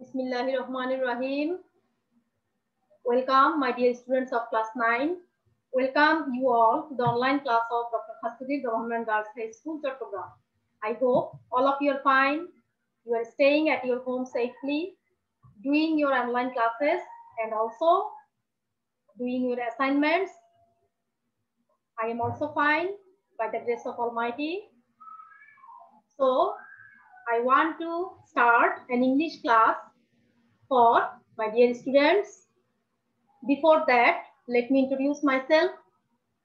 Bismillahirrahmanirrahim. Welcome, my dear students of class 9. Welcome you all to the online class of Dr. Khasturi Government Girls High School, Chattogram. I hope all of you are fine. You are staying at your home safely, doing your online classes and also doing your assignments. I am also fine by the grace of Almighty. So, I want to start an English class for my dear students. Before that, let me introduce myself.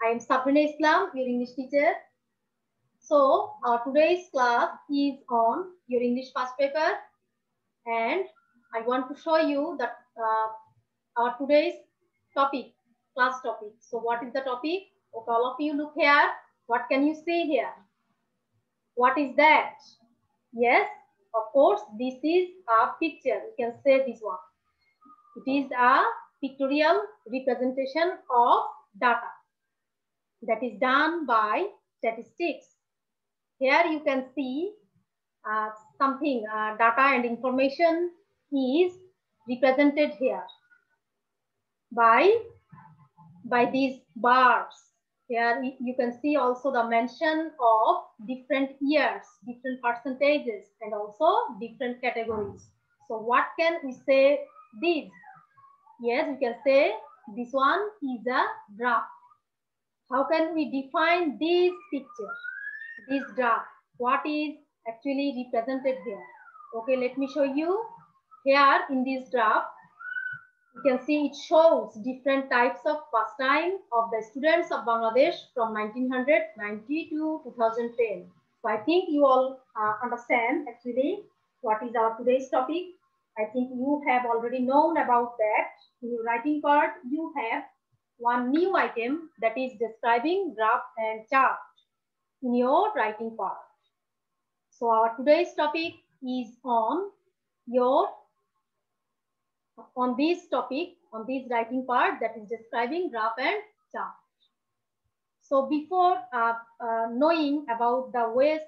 I am Sabrina Islam, your English teacher. So, our today's class is on your English past paper, and I want to show you that our today's topic, class topic. So, what is the topic? Okay, all of you look here. What can you see here? What is that? Yes, of course, this is a picture. You can say this one. It is a pictorial representation of data that is done by statistics. Here you can see something, data and information is represented here by these bars. Here you can see also the mention of different years, different percentages, and also different categories. So what can we say this? Yes, we can say this one is a graph. How can we define this picture, this graph? What is actually represented here? Okay, let me show you. Here in this graph, you can see it shows different types of pastime of the students of Bangladesh from 1990 to 2010. So I think you all understand actually what is our today's topic. I think you have already known about that. In your writing part, you have one new item that is describing graph and chart in your writing part. So our today's topic is on this topic, on this writing part that is describing graph and chart. So before knowing about the ways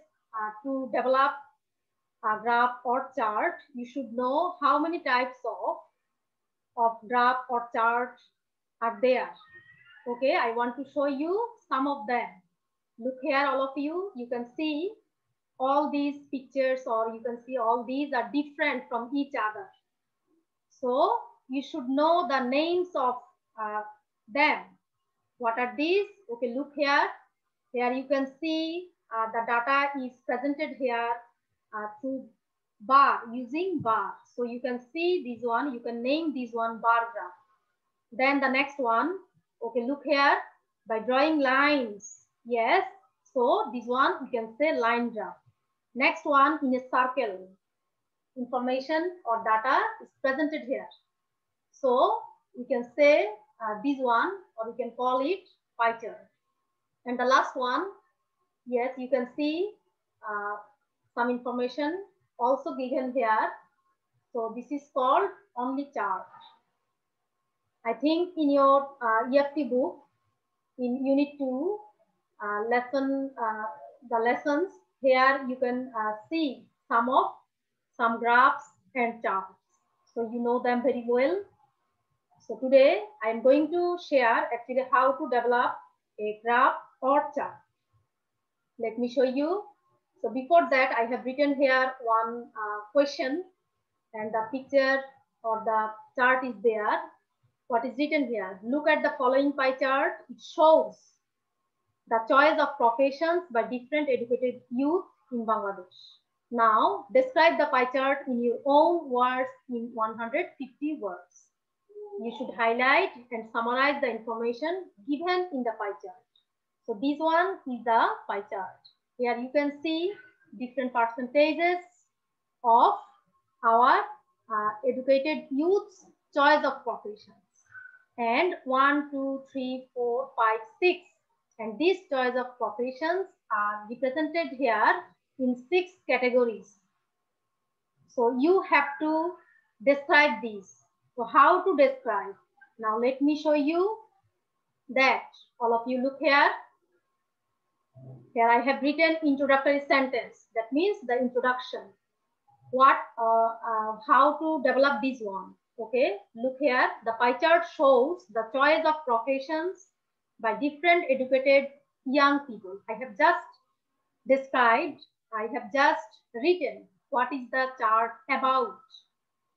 to develop a graph or chart, you should know how many types of graph or chart are there. Okay, I want to show you some of them. Look here, all of you, you can see all these pictures, or you can see all these are different from each other. So you should know the names of them. What are these? Okay, look here. Here you can see the data is presented here through bar, using bar. So you can see this one, you can name this one bar graph. Then the next one, okay, look here, by drawing lines. Yes, so this one you can say line graph. Next one, in a circle, information or data is presented here. So we can say this one, or we can call it pie chart. And the last one, yes, you can see some information also given here. So this is called only chart. I think in your EFT book, in Unit 2, the lessons, here you can see some graphs and charts. So you know them very well. So today I am going to share actually how to develop a graph or chart. Let me show you. So before that, I have written here one question, and the picture or the chart is there. What is written here? Look at the following pie chart. It shows the choice of professions by different educated youth in Bangladesh. Now, describe the pie chart in your own words in 150 words. You should highlight and summarize the information given in the pie chart. So this one is the pie chart. Here you can see different percentages of our educated youth's choice of professions. And 1, 2, 3, 4, 5, 6. And these choice of professions are represented here in 6 categories. So you have to describe these. So how to describe? Now let me show you that. All of you look here. Here I have written introductory sentence. That means the introduction. how to develop this one. Okay, look here. The pie chart shows the choice of professions by different educated young people. I have just described, I have just written what is the chart about.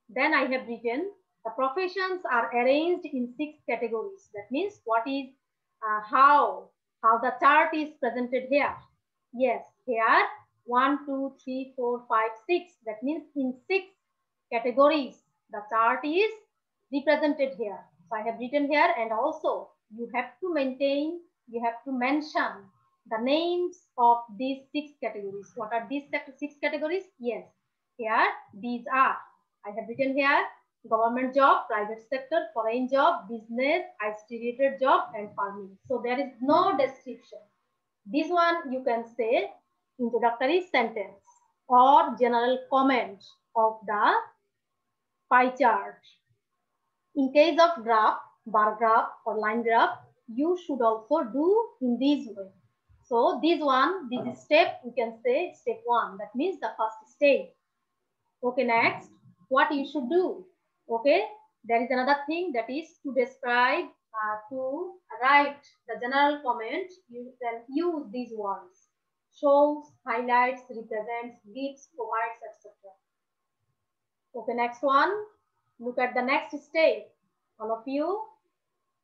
Then I have written the professions are arranged in 6 categories. That means what is how the chart is presented here. Yes, here 1, 2, 3, 4, 5, 6. That means in 6 categories the chart is represented here. So I have written here, and also you have to mention the names of these 6 categories. What are these 6 categories? Yes, here these are. I have written here government job, private sector, foreign job, business, ICT-related job, and farming. So there is no description. This one you can say introductory sentence or general comment of the pie chart. In case of graph, bar graph or line graph, you should also do in this way. So this step, you can say step 1. That means the first stage. Okay, next, what you should do? Okay, there is another thing, that is to describe, to write the general comment. You can use these words: shows, highlights, represents, gives, provides, etc. Okay, next one. Look at the next step, all of you.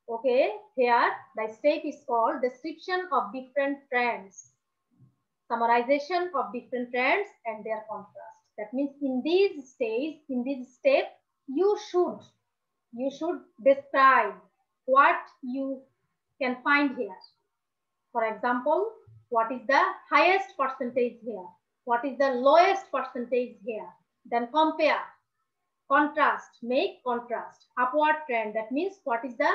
Okay, here the step is called description of different trends, summarization of different trends and their contrast. That means in this stage, in this step, you should describe what you can find here. For example, what is the highest percentage here? What is the lowest percentage here? Then compare, contrast, make contrast, upward trend. That means what is the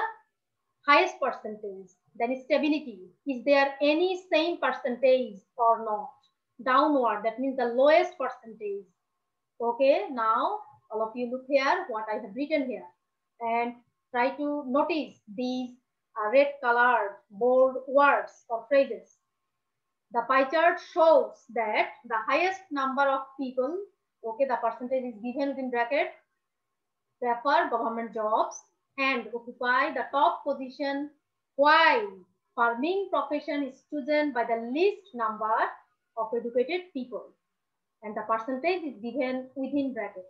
highest percentage? Then stability. Is there any same percentage or not? Downward. That means the lowest percentage. Okay, now all of you look here what I have written here and try to notice these red colored bold words or phrases. The pie chart shows that the highest number of people, okay, the percentage is given within bracket, prefer government jobs and occupy the top position, while farming profession is chosen by the least number of educated people, and the percentage is given within brackets.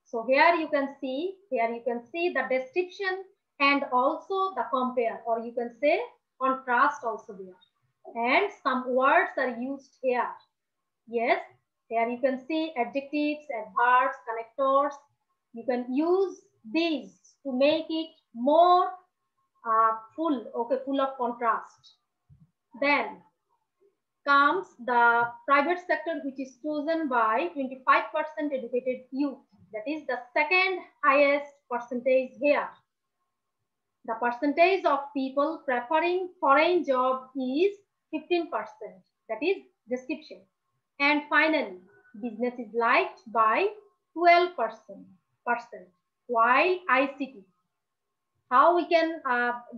So here you can see the description and also the compare, or you can say contrast also there. And some words are used here. Yes, here you can see adjectives, adverbs, connectors. You can use these to make it more full, okay, full of contrast. Then comes the private sector, which is chosen by 25% educated youth. That is the second highest percentage here. The percentage of people preferring foreign job is 15%. That is description. And finally, business is liked by 12%, while ICT. How we can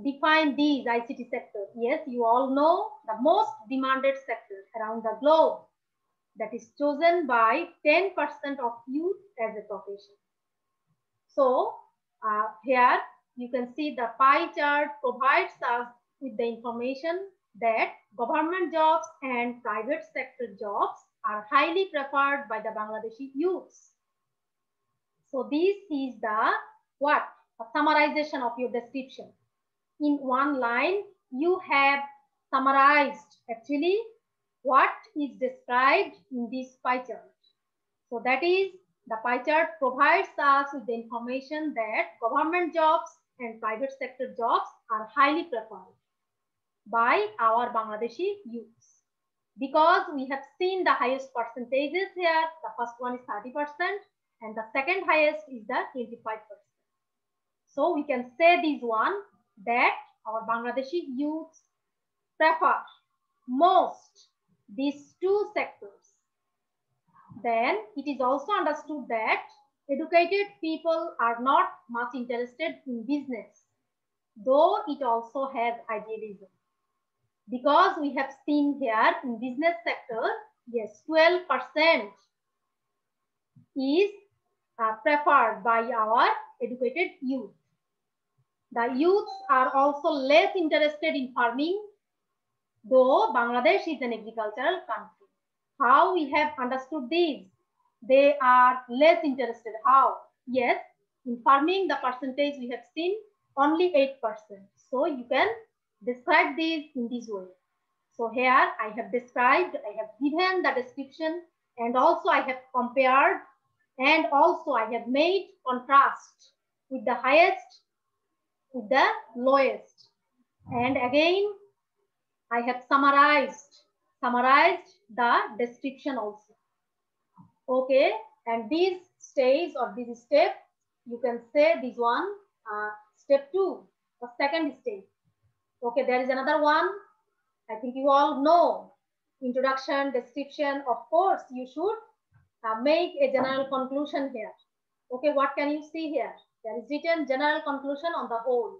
define these ICT sector? Yes, you all know the most demanded sector around the globe, that is chosen by 10% of youth as a profession. So here you can see the pie chart provides us with the information that government jobs and private sector jobs are highly preferred by the Bangladeshi youths. So this is the what? A summarization of your description. In one line, you have summarized actually what is described in this pie chart. So that is, the pie chart provides us with the information that government jobs and private sector jobs are highly preferred by our Bangladeshi youths. Because we have seen the highest percentages here, the first one is 30% and the second highest is the 25%. So we can say this one, that our Bangladeshi youths prefer most these two sectors. Then it is also understood that educated people are not much interested in business, though it also has idealism. Because we have seen here in business sector, yes, 12% is preferred by our educated youth. The youths are also less interested in farming, though Bangladesh is an agricultural country. How we have understood this? They are less interested. How? Yes, in farming, the percentage we have seen only 8%. So you can describe this in this way. So here I have described, I have given the description, and also I have compared, and also I have made contrast with the highest, with the lowest. And again, I have summarized the description also. Okay, and this stage or this step, you can say this one, step 2, or second stage. Okay, there is another one. I think you all know introduction, description. Of course, you should make a general conclusion here. Okay, what can you see here? There is written general conclusion on the whole.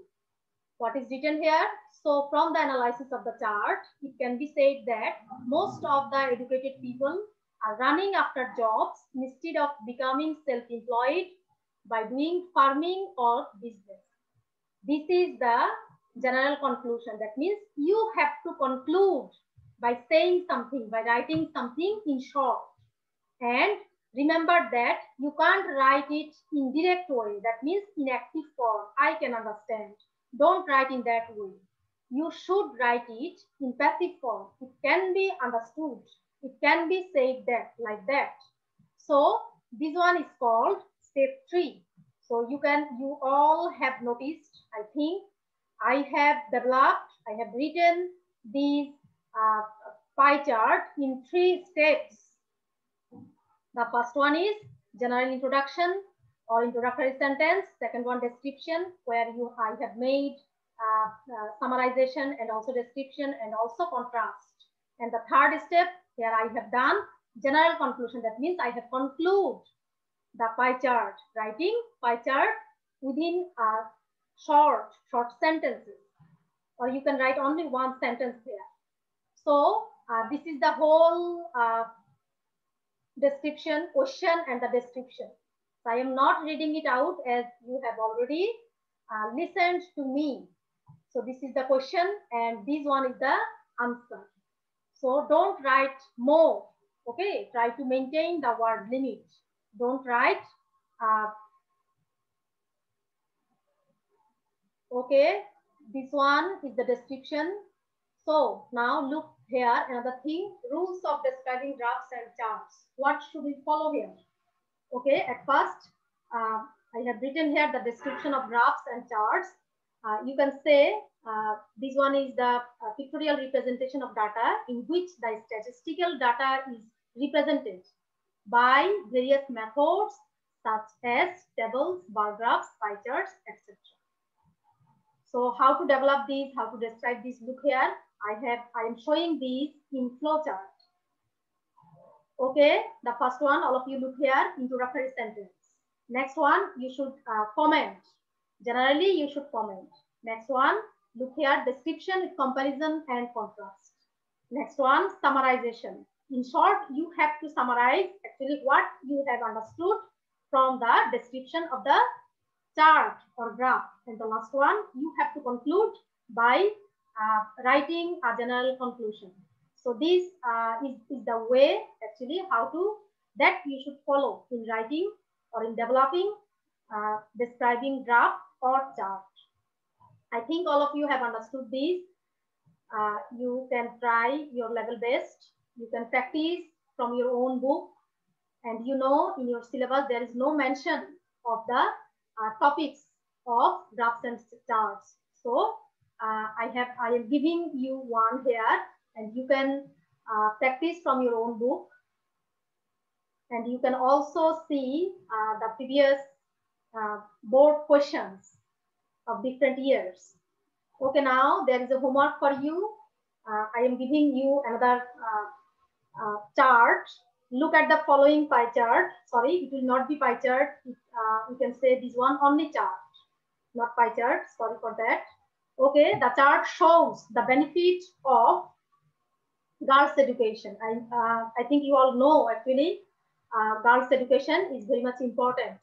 What is written here? So from the analysis of the chart, it can be said that most of the educated people are running after jobs instead of becoming self-employed by doing farming or business. This is the general conclusion. That means you have to conclude by saying something, by writing something in short. And remember that you can't write it in direct way. That means in active form. I can understand. Don't write in that way. You should write it in passive form. It can be understood. It can be said that like that. So this one is called step 3. So you all have noticed, I think, I have developed, I have written these pie chart in 3 steps. The first one is general introduction or introductory sentence. Second one, description, where I have made summarization and also description and also contrast. And the third step, here I have done general conclusion. That means I have concluded the pie chart, writing pie chart within short sentences, or you can write only one sentence here. So this is the whole description, question and the description. So I am not reading it out as you have already listened to me. So this is the question and this one is the answer. So don't write more. Okay, try to maintain the word limit. Don't write. Okay, this one is the description. So now look here, another thing, rules of describing graphs and charts. What should we follow here? Okay, at first, I have written here the description of graphs and charts. You can say this one is the pictorial representation of data in which the statistical data is represented by various methods such as tables, bar graphs, pie charts, etc. So how to develop these, how to describe this? Look here, I am showing these in flowchart. Okay, the first one, all of you look here, introductory sentence. Next one, you should comment. Generally, you should comment. Next one, look here, description with comparison and contrast. Next one, summarization. In short, you have to summarize actually what you have understood from the description of the chart or graph. And the last one, you have to conclude by writing a general conclusion. So this is the way actually that you should follow in writing or in developing, describing graph or chart. I think all of you have understood this. You can try your level best. You can practice from your own book. And you know, in your syllabus, there is no mention of the topics of graphs and charts. So I am giving you one here, and you can practice from your own book. And you can also see the previous board questions of different years. Okay, now there is a homework for you. I am giving you another chart. Look at the following pie chart. Sorry, it will not be pie chart. You can say this one only chart, not pie chart. Sorry for that. Okay, the chart shows the benefit of girls' education. I think you all know actually girls' education is very much important.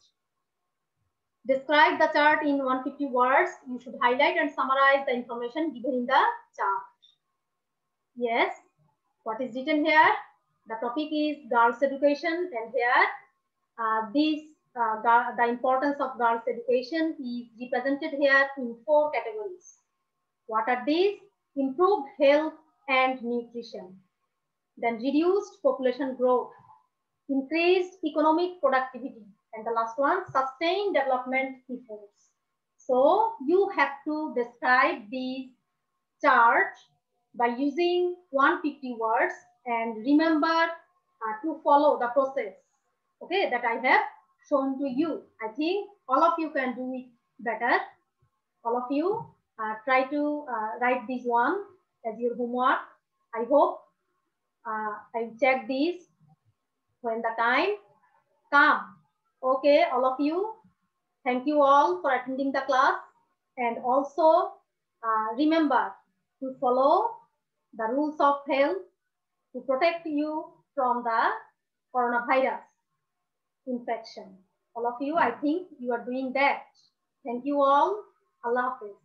Describe the chart in 150 words. You should highlight and summarize the information given in the chart. Yes, what is written here? The topic is girls' education, and here the importance of girls' education is represented here in 4 categories. What are these? Improved health and nutrition, then reduced population growth, increased economic productivity, and the last one, sustained development efforts. So you have to describe these charts by using 150 words and remember to follow the process, okay, that I have shown to you. I think all of you can do it better. All of you try to write this one as your homework. I hope I check this when the time comes. Okay, all of you, thank you all for attending the class, and also remember to follow the rules of health to protect you from the coronavirus infection. All of you, I think you are doing that. Thank you all. Allah Hafiz.